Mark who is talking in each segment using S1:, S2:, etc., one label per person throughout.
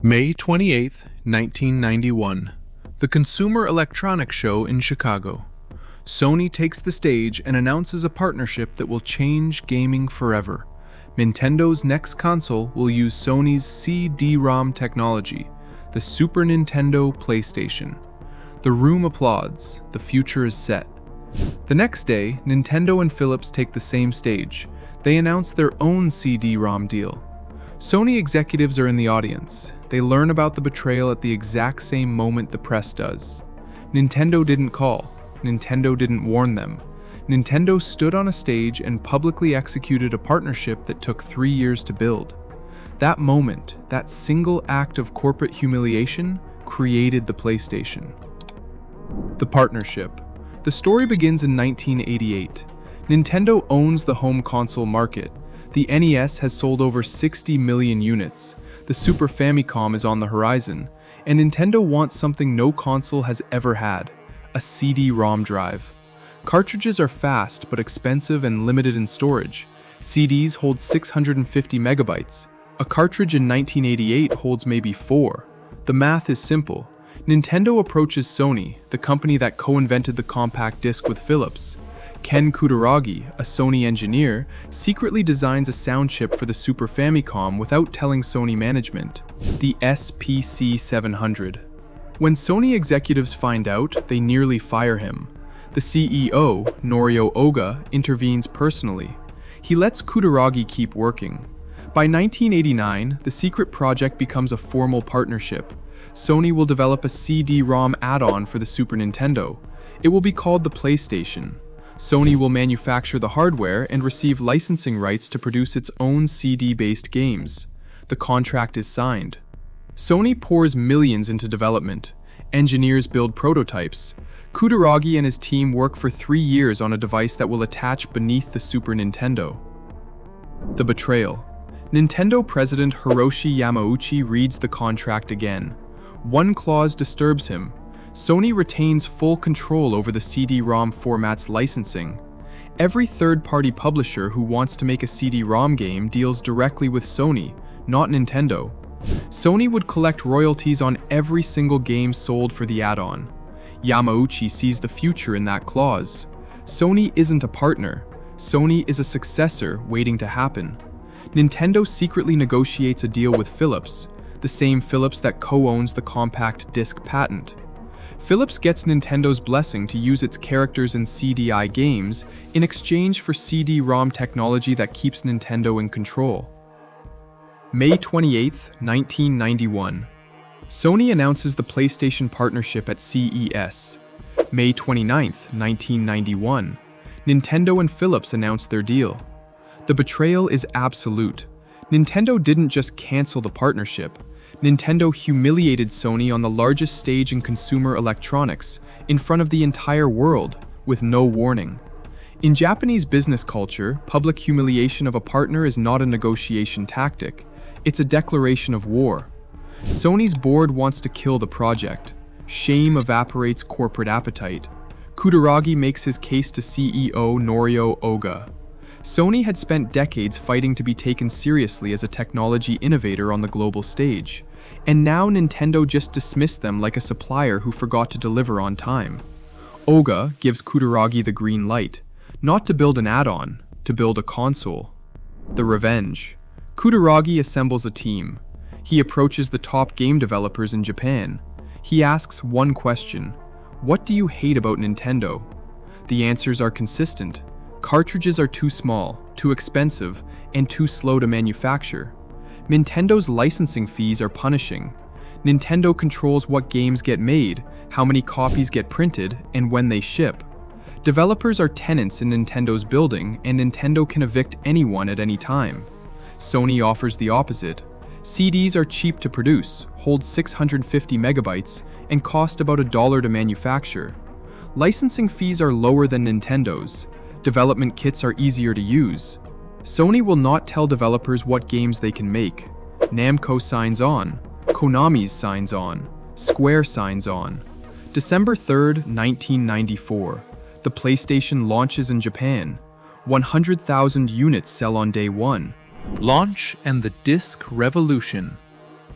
S1: May 28, 1991. The Consumer Electronics Show in Chicago. Sony takes the stage and announces a partnership that will change gaming forever. Nintendo's next console will use Sony's CD-ROM technology, the Super Nintendo PlayStation. The room applauds. The future is set. The next day, Nintendo and Philips take the same stage. They announce their own CD-ROM deal. Sony executives are in the audience. They learn about the betrayal at the exact same moment the press does. Nintendo didn't call. Nintendo didn't warn them. Nintendo stood on a stage and publicly executed a partnership that took 3 years to build. That moment, that single act of corporate humiliation, created the PlayStation. The partnership. The story begins in 1988. Nintendo owns the home console market. The NES has sold over 60 million units. The Super Famicom is on the horizon, and Nintendo wants something no console has ever had: a CD-ROM drive. Cartridges are fast but expensive and limited in storage. CDs hold 650 megabytes. A cartridge in 1988 holds maybe 4. The math is simple. Nintendo approaches Sony, the company that co-invented the compact disc with Philips. Ken Kutaragi, a Sony engineer, secretly designs a sound chip for the Super Famicom without telling Sony management, the SPC700. When Sony executives find out, they nearly fire him. The CEO, Norio Oga, intervenes personally. He lets Kutaragi keep working. By 1989, the secret project becomes a formal partnership. Sony will develop a CD-ROM add-on for the Super Nintendo. It will be called the PlayStation. Sony will manufacture the hardware and receive licensing rights to produce its own CD-based games. The contract is signed. Sony pours millions into development. Engineers build prototypes. Kutaragi and his team work for 3 years on a device that will attach beneath the Super Nintendo. The betrayal. Nintendo president Hiroshi Yamauchi reads the contract again. One clause disturbs him. Sony retains full control over the CD-ROM format's licensing. Every third-party publisher who wants to make a CD-ROM game deals directly with Sony, not Nintendo. Sony would collect royalties on every single game sold for the add-on. Yamauchi sees the future in that clause. Sony isn't a partner. Sony is a successor waiting to happen. Nintendo secretly negotiates a deal with Philips, the same Philips that co-owns the compact disc patent. Philips gets Nintendo's blessing to use its characters in CDI games in exchange for CD-ROM technology that keeps Nintendo in control. May 28, 1991. Sony announces the PlayStation partnership at CES. May 29, 1991. Nintendo and Philips announce their deal. The betrayal is absolute. Nintendo didn't just cancel the partnership. Nintendo humiliated Sony on the largest stage in consumer electronics, in front of the entire world, with no warning. In Japanese business culture, public humiliation of a partner is not a negotiation tactic. It's a declaration of war. Sony's board wants to kill the project. Shame evaporates corporate appetite. Kutaragi makes his case to CEO Norio Oga. Sony had spent decades fighting to be taken seriously as a technology innovator on the global stage. And now Nintendo just dismissed them like a supplier who forgot to deliver on time. Oga gives Kutaragi the green light, not to build an add-on, to build a console. The revenge. Kutaragi assembles a team. He approaches the top game developers in Japan. He asks one question: what do you hate about Nintendo? The answers are consistent. Cartridges are too small, too expensive, and too slow to manufacture. Nintendo's licensing fees are punishing. Nintendo controls what games get made, how many copies get printed, and when they ship. Developers are tenants in Nintendo's building, and Nintendo can evict anyone at any time. Sony offers the opposite. CDs are cheap to produce, hold 650 megabytes, and cost about $1 to manufacture. Licensing fees are lower than Nintendo's. Development kits are easier to use. Sony will not tell developers what games they can make. Namco signs on. Konami signs on. Square signs on. December 3, 1994. The PlayStation launches in Japan. 100,000 units sell on day one. Launch and the disc revolution.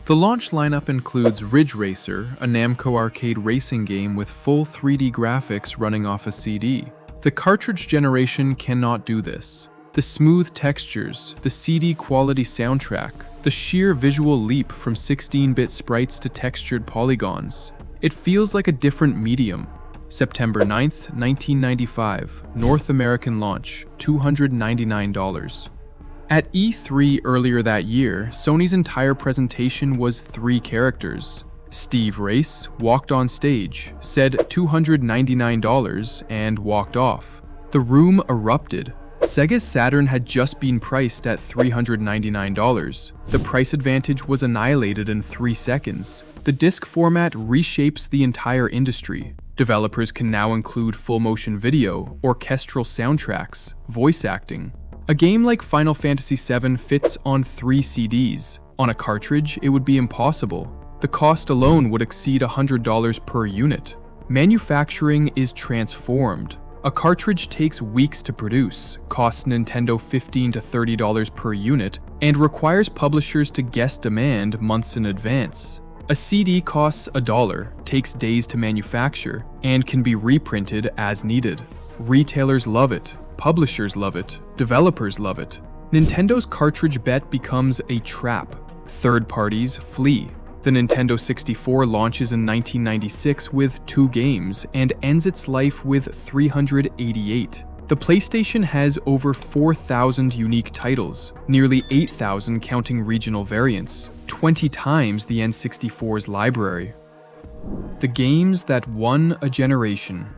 S1: The launch lineup includes Ridge Racer, a Namco arcade racing game with full 3D graphics running off a CD. The cartridge generation cannot do this. The smooth textures, the CD quality soundtrack, the sheer visual leap from 16-bit sprites to textured polygons. It feels like a different medium. September 9th, 1995, North American launch, $299. At E3 earlier that year, Sony's entire presentation was 3 characters. Steve Race walked on stage, said $299, and walked off. The room erupted. Sega's Saturn had just been priced at $399. The price advantage was annihilated in 3 seconds. The disc format reshapes the entire industry. Developers can now include full-motion video, orchestral soundtracks, voice acting. A game like Final Fantasy VII fits on 3 CDs. On a cartridge, it would be impossible. The cost alone would exceed $100 per unit. Manufacturing is transformed. A cartridge takes weeks to produce, costs Nintendo $15 to $30 per unit, and requires publishers to guess demand months in advance. A CD costs $1, takes days to manufacture, and can be reprinted as needed. Retailers love it. Publishers love it, developers love it. Nintendo's cartridge bet becomes a trap. Third parties flee. The Nintendo 64 launches in 1996 with 2 games and ends its life with 388. The PlayStation has over 4,000 unique titles, nearly 8,000 counting regional variants, 20 times the N64's library. The games that won a generation.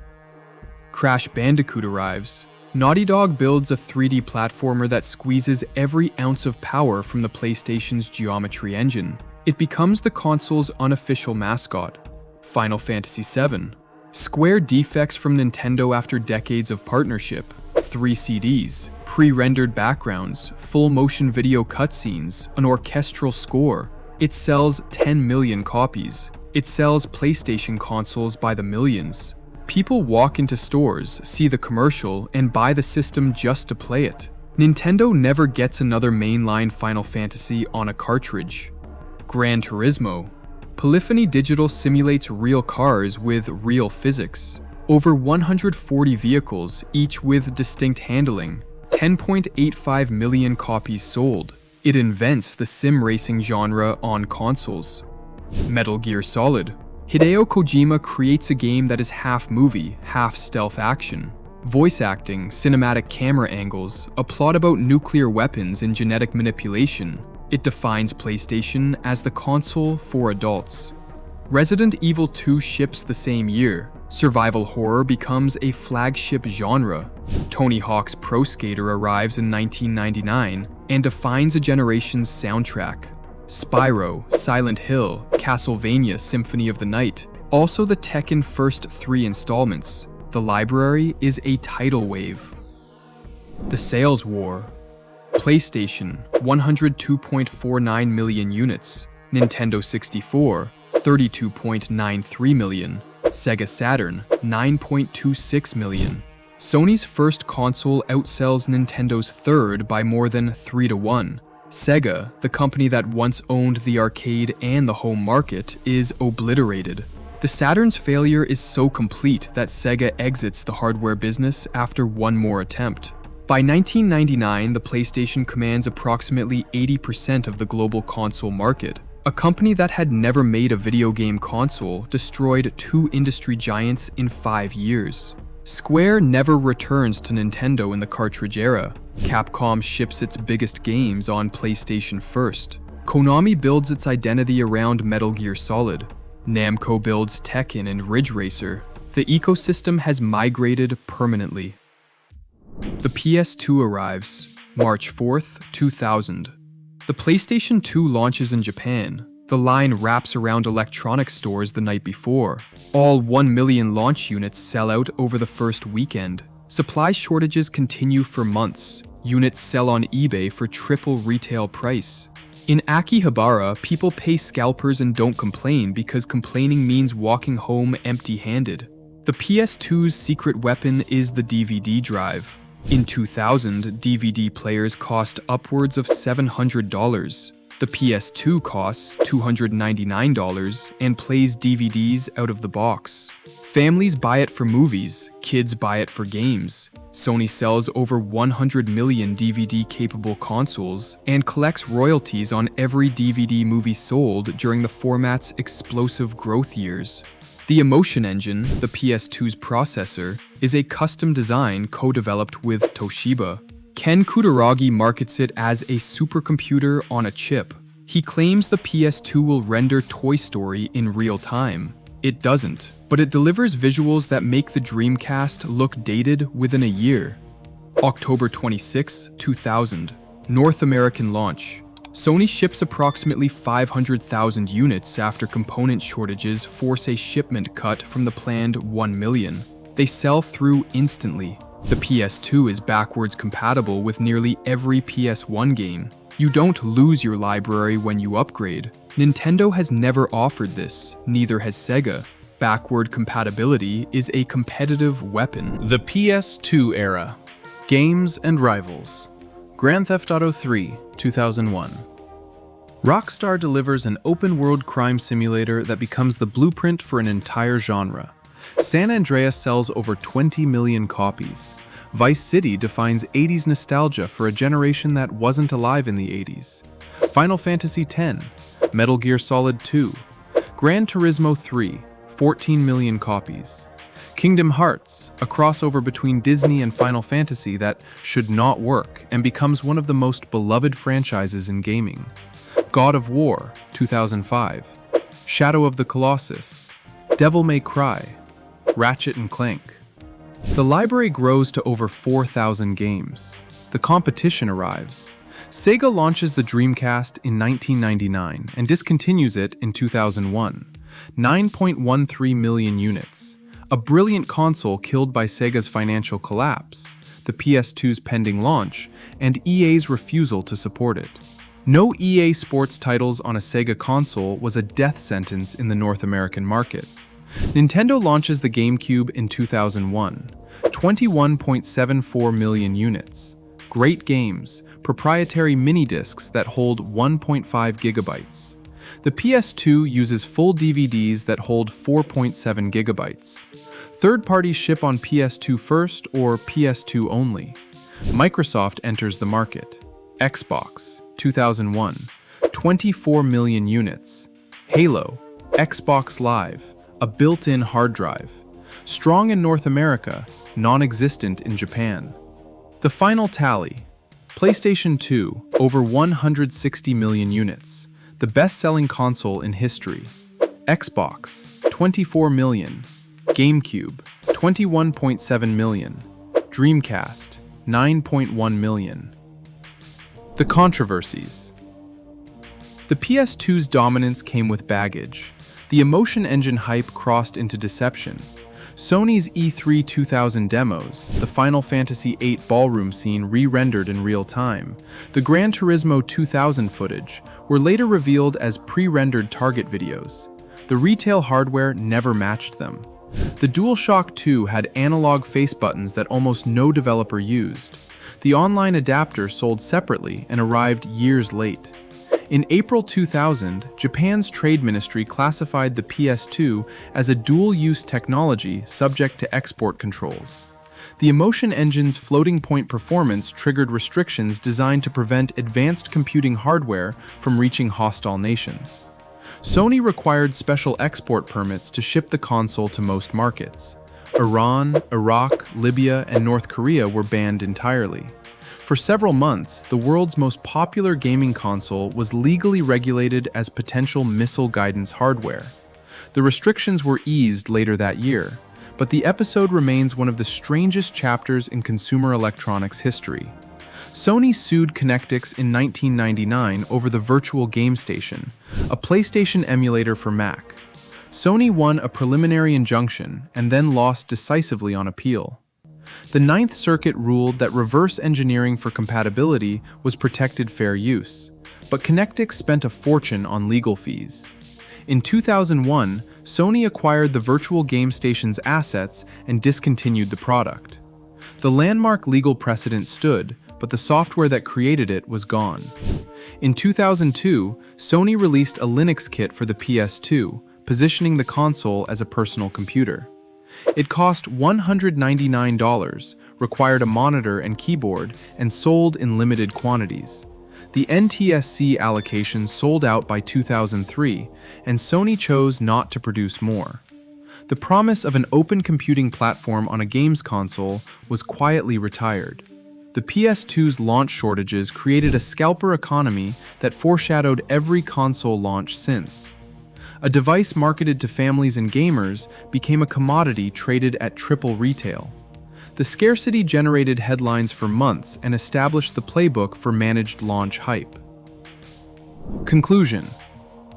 S1: Crash Bandicoot arrives. Naughty Dog builds a 3D platformer that squeezes every ounce of power from the PlayStation's geometry engine. It becomes the console's unofficial mascot. Final Fantasy VII. Square defects from Nintendo after decades of partnership. 3 CDs, pre-rendered backgrounds, full motion video cutscenes, an orchestral score. It sells 10 million copies. It sells PlayStation consoles by the millions. People walk into stores, see the commercial, and buy the system just to play it. Nintendo never gets another mainline Final Fantasy on a cartridge. Gran Turismo. Polyphony Digital simulates real cars with real physics. Over 140 vehicles, each with distinct handling. 10.85 million copies sold. It invents the sim racing genre on consoles. Metal Gear Solid. Hideo Kojima creates a game that is half movie, half stealth action. Voice acting, cinematic camera angles, a plot about nuclear weapons and genetic manipulation. It defines PlayStation as the console for adults. Resident Evil 2 ships the same year. Survival horror becomes a flagship genre. Tony Hawk's Pro Skater arrives in 1999 and defines a generation's soundtrack. Spyro, Silent Hill, Castlevania Symphony of the Night, also the Tekken first 3 installments. The library is a tidal wave. The sales war. PlayStation, 102.49 million units. Nintendo 64, 32.93 million. Sega Saturn, 9.26 million. Sony's first console outsells Nintendo's third by more than 3 to 1. Sega, the company that once owned the arcade and the home market, is obliterated. The Saturn's failure is so complete that Sega exits the hardware business after one more attempt. By 1999, the PlayStation commands approximately 80% of the global console market. A company that had never made a video game console destroyed 2 industry giants in 5 years. Square never returns to Nintendo in the cartridge era. Capcom ships its biggest games on PlayStation first. Konami builds its identity around Metal Gear Solid. Namco builds Tekken and Ridge Racer. The ecosystem has migrated permanently. The PS2 arrives, March 4th, 2000. The PlayStation 2 launches in Japan. The line wraps around electronics stores the night before. All 1 million launch units sell out over the first weekend. Supply shortages continue for months. Units sell on eBay for triple retail price. In Akihabara, people pay scalpers and don't complain because complaining means walking home empty-handed. The PS2's secret weapon is the DVD drive. In 2000, DVD players cost upwards of $700.
S2: The PS2 costs $299 and plays DVDs out of the box. Families buy it for movies, kids buy it for games. Sony sells over 100 million DVD-capable consoles and collects royalties on every DVD movie sold during the format's explosive growth years. The Emotion Engine, the PS2's processor, is a custom design co-developed with Toshiba. Ken Kutaragi markets it as a supercomputer on a chip. He claims the PS2 will render Toy Story in real time. It doesn't, but it delivers visuals that make the Dreamcast look dated within a year. October 26, 2000. North American launch. Sony ships approximately 500,000 units after component shortages force a shipment cut from the planned 1 million. They sell through instantly. The PS2 is backwards compatible with nearly every PS1 game. You don't lose your library when you upgrade. Nintendo has never offered this, neither has Sega. Backward compatibility is a competitive weapon.
S1: The PS2 era. Games and Rivals. Grand Theft Auto 3, 2001. Rockstar delivers an open-world crime simulator that becomes the blueprint for an entire genre. San Andreas sells over 20 million copies. Vice City defines 80s nostalgia for a generation that wasn't alive in the 80s. Final Fantasy X, Metal Gear Solid 2, Gran Turismo 3, 14 million copies. Kingdom Hearts, a crossover between Disney and Final Fantasy that should not work and becomes one of the most beloved franchises in gaming. God of War, 2005, Shadow of the Colossus, Devil May Cry, Ratchet & Clank. The library grows to over 4,000 games. The competition arrives. Sega launches the Dreamcast in 1999 and discontinues it in 2001. 9.13 million units. A brilliant console killed by Sega's financial collapse, the PS2's pending launch, and EA's refusal to support it. No EA Sports titles on a Sega console was a death sentence in the North American market. Nintendo launches the GameCube in 2001. 21.74 million units. Great games, proprietary mini-discs that hold 1.5 gigabytes. The PS2 uses full DVDs that hold 4.7 gigabytes. Third parties ship on PS2 first or PS2 only. Microsoft enters the market. Xbox, 2001, 24 million units. Halo, Xbox Live, a built-in hard drive. Strong in North America, non-existent in Japan. The final tally. PlayStation 2, over 160 million units. The best-selling console in history. Xbox, 24 million. GameCube, 21.7 million. Dreamcast, 9.1 million. The Controversies. The PS2's dominance came with baggage. The Emotion Engine hype crossed into deception. Sony's E3 2000 demos, the Final Fantasy VIII ballroom scene re-rendered in real time, the Gran Turismo 2000 footage, were later revealed as pre-rendered target videos. The retail hardware never matched them. The DualShock 2 had analog face buttons that almost no developer used. The online adapter sold separately and arrived years late. In April 2000, Japan's Trade Ministry classified the PS2 as a dual-use technology subject to export controls. The Emotion Engine's floating-point performance triggered restrictions designed to prevent advanced computing hardware from reaching hostile nations. Sony required special export permits to ship the console to most markets. Iran, Iraq, Libya, and North Korea were banned entirely. For several months, the world's most popular gaming console was legally regulated as potential missile guidance hardware. The restrictions were eased later that year, but the episode remains one of the strangest chapters in consumer electronics history. Sony sued Connectix in 1999 over the Virtual Game Station, a PlayStation emulator for Mac. Sony won a preliminary injunction and then lost decisively on appeal. The Ninth Circuit ruled that reverse engineering for compatibility was protected fair use, but Connectix spent a fortune on legal fees. In 2001, Sony acquired the Virtual Game Station's assets and discontinued the product. The landmark legal precedent stood, but the software that created it was gone. In 2002, Sony released a Linux kit for the PS2, positioning the console as a personal computer. It cost $199, required a monitor and keyboard, and sold in limited quantities. The NTSC allocation sold out by 2003, and Sony chose not to produce more. The promise of an open computing platform on a games console was quietly retired. The PS2's launch shortages created a scalper economy that foreshadowed every console launch since. A device marketed to families and gamers became a commodity traded at triple retail. The scarcity generated headlines for months and established the playbook for managed launch hype. Conclusion: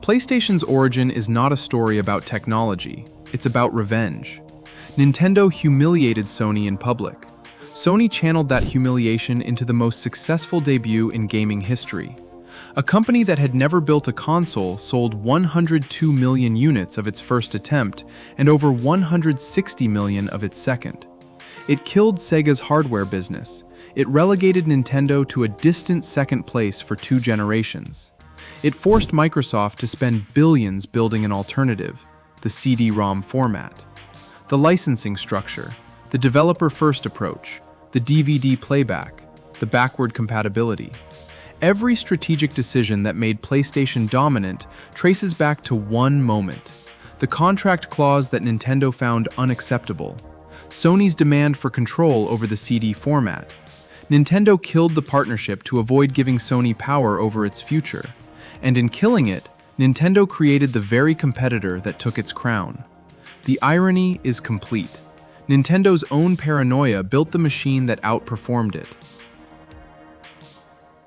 S1: PlayStation's origin is not a story about technology, it's about revenge. Nintendo humiliated Sony in public. Sony channeled that humiliation into the most successful debut in gaming history. A company that had never built a console sold 102 million units of its first attempt and over 160 million of its second. It killed Sega's hardware business. It relegated Nintendo to a distant second place for 2 generations. It forced Microsoft to spend billions building an alternative, the CD-ROM format. The licensing structure, the developer-first approach, the DVD playback, the backward compatibility. Every strategic decision that made PlayStation dominant traces back to one moment: the contract clause that Nintendo found unacceptable, Sony's demand for control over the CD format. Nintendo killed the partnership to avoid giving Sony power over its future, and in killing it, Nintendo created the very competitor that took its crown. The irony is complete. Nintendo's own paranoia built the machine that outperformed it.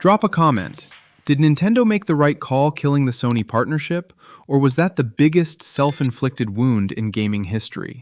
S1: Drop a comment. Did Nintendo make the right call killing the Sony partnership, or was that the biggest self-inflicted wound in gaming history?